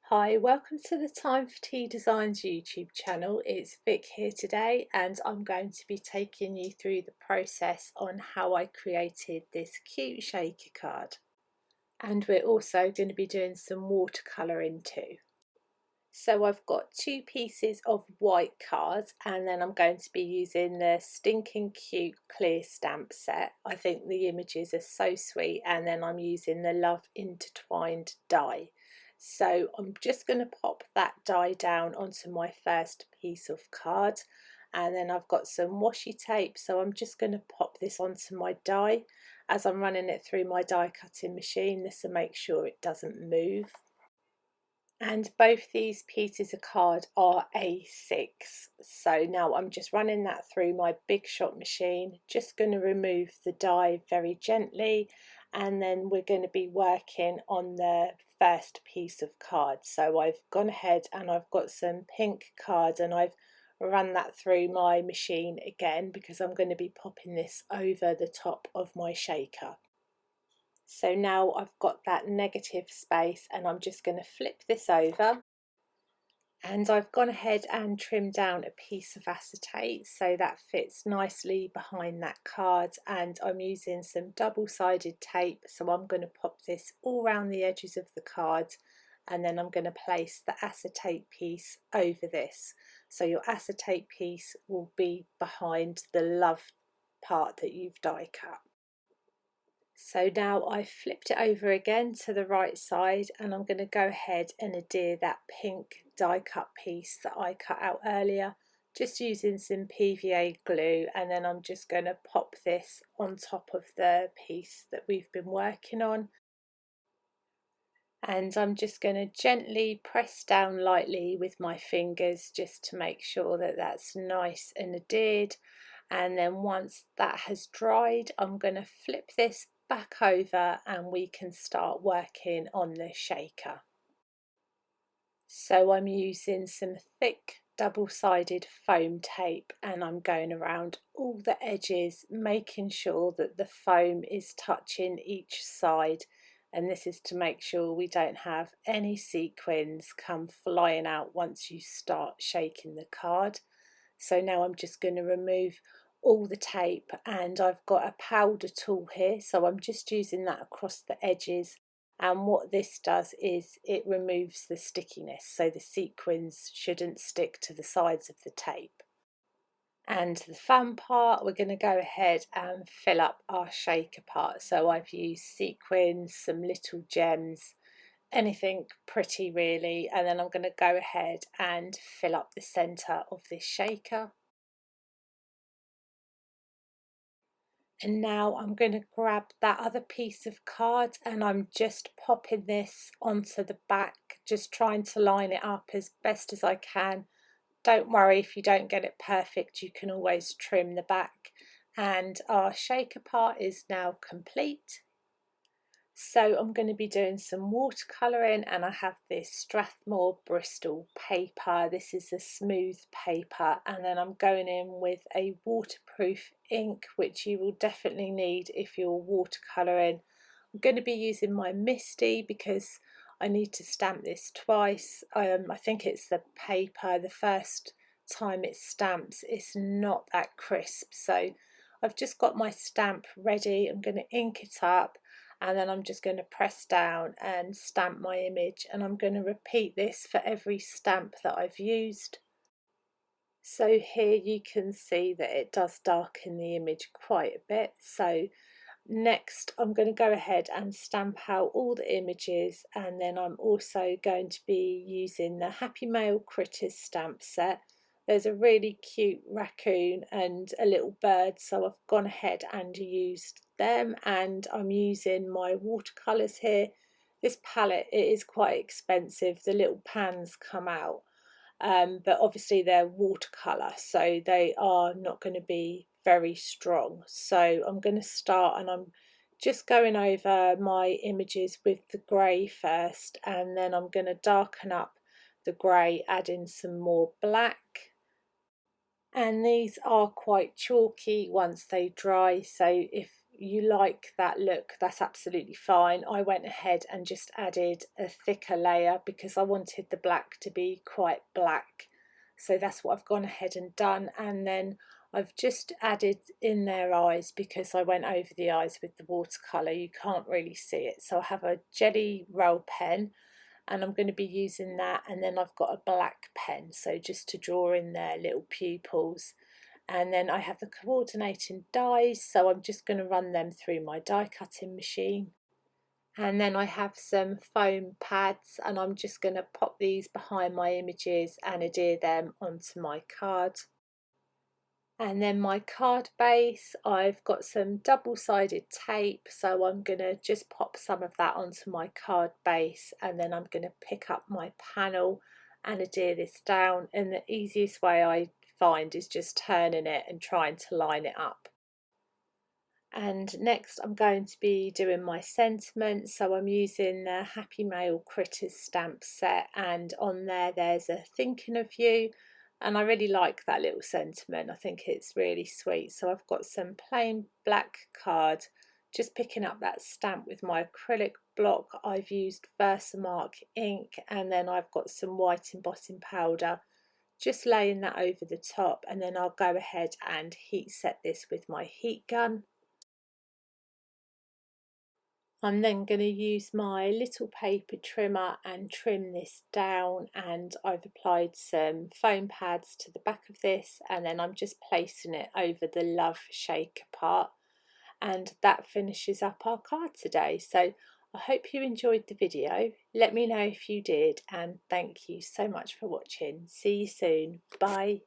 Hi, welcome to the Time for Tea Designs YouTube channel. It's Vic here today and I'm going to be taking you through the process on how I created this cute shaker card. And we're also going to be doing some watercolouring too. So I've got two pieces of white cards and then I'm going to be using the Stinkin Cute clear stamp set. I think the images are so sweet, and then I'm using the Love Intertwined die. So I'm just going to pop that die down onto my first piece of card, and then I've got some washi tape, so I'm just going to pop this onto my die as I'm running it through my die cutting machine. This will make sure it doesn't move. And both these pieces of card are A6. So now I'm just running that through my Big Shot machine, just going to remove the die very gently, and then we're going to be working on the first piece of card. So I've gone ahead and I've got some pink card and I've run that through my machine again because I'm going to be popping this over the top of my shaker. So now I've got that negative space and I'm just going to flip this over, and I've gone ahead and trimmed down a piece of acetate so that fits nicely behind that card, and I'm using some double-sided tape, so I'm going to pop this all around the edges of the card and then I'm going to place the acetate piece over this. So your acetate piece will be behind the love part that you've die cut. So now I've flipped it over again to the right side and I'm going to go ahead and adhere that pink die cut piece that I cut out earlier, just using some PVA glue, and then I'm just going to pop this on top of the piece that we've been working on. And I'm just going to gently press down lightly with my fingers just to make sure that that's nice and adhered. And then once that has dried, I'm going to flip this back over and we can start working on the shaker. So I'm using some thick double-sided foam tape and I'm going around all the edges, making sure that the foam is touching each side, and this is to make sure we don't have any sequins come flying out once you start shaking the card. So now I'm just going to remove all the tape, and I've got a powder tool here, so I'm just using that across the edges, and what this does is it removes the stickiness, so the sequins shouldn't stick to the sides of the tape. And the fun part, we're going to go ahead and fill up our shaker part. So I've used sequins, some little gems, anything pretty really, and then I'm going to go ahead and fill up the centre of this shaker. And now I'm going to grab that other piece of card and I'm just popping this onto the back, just trying to line it up as best as I can. Don't worry if you don't get it perfect, you can always trim the back. And our shaker part is now complete. So I'm going to be doing some watercolouring, and I have this Strathmore Bristol paper. This is a smooth paper, and then I'm going in with a waterproof ink, which you will definitely need if you're watercolouring. I'm going to be using my Misty because I need to stamp this twice. I think it's the paper, the first time it stamps it's not that crisp, so I've just got my stamp ready. I'm going to ink it up and then I'm just going to press down and stamp my image, and I'm going to repeat this for every stamp that I've used. So here you can see that it does darken the image quite a bit. So next I'm going to go ahead and stamp out all the images, and then I'm also going to be using the Happy Mail Critters stamp set. There's a really cute raccoon and a little bird, so I've gone ahead and used them, and I'm using my watercolours here. This palette, it is quite expensive, the little pans come out, but obviously they're watercolour, so they are not going to be very strong. So I'm going to start and I'm just going over my images with the grey first, and then I'm going to darken up the grey, adding some more black. And these are quite chalky once they dry, so if you like that look, that's absolutely fine. I went ahead and just added a thicker layer because I wanted the black to be quite black. So that's what I've gone ahead and done. And then I've just added in their eyes because I went over the eyes with the watercolour. You can't really see it. So I have a jelly roll pen and I'm going to be using that, and then I've got a black pen, so just to draw in their little pupils. And then I have the coordinating dies, so I'm just going to run them through my die cutting machine. And then I have some foam pads, and I'm just going to pop these behind my images and adhere them onto my card. And then my card base, I've got some double-sided tape, so I'm going to just pop some of that onto my card base, and then I'm going to pick up my panel and adhere this down. And the easiest way I find is just turning it and trying to line it up. And next I'm going to be doing my sentiment, so I'm using the Happy Mail Critters stamp set, and on there there's a thinking of you, and I really like that little sentiment. I think it's really sweet. So I've got some plain black card, just picking up that stamp with my acrylic block. I've used Versamark ink, and then I've got some white embossing powder, just laying that over the top, and then I'll go ahead and heat set this with my heat gun. I'm then going to use my little paper trimmer and trim this down, and I've applied some foam pads to the back of this, and then I'm just placing it over the love shaker part, and that finishes up our card today. So I hope you enjoyed the video. Let me know if you did, and thank you so much for watching. See you soon. Bye.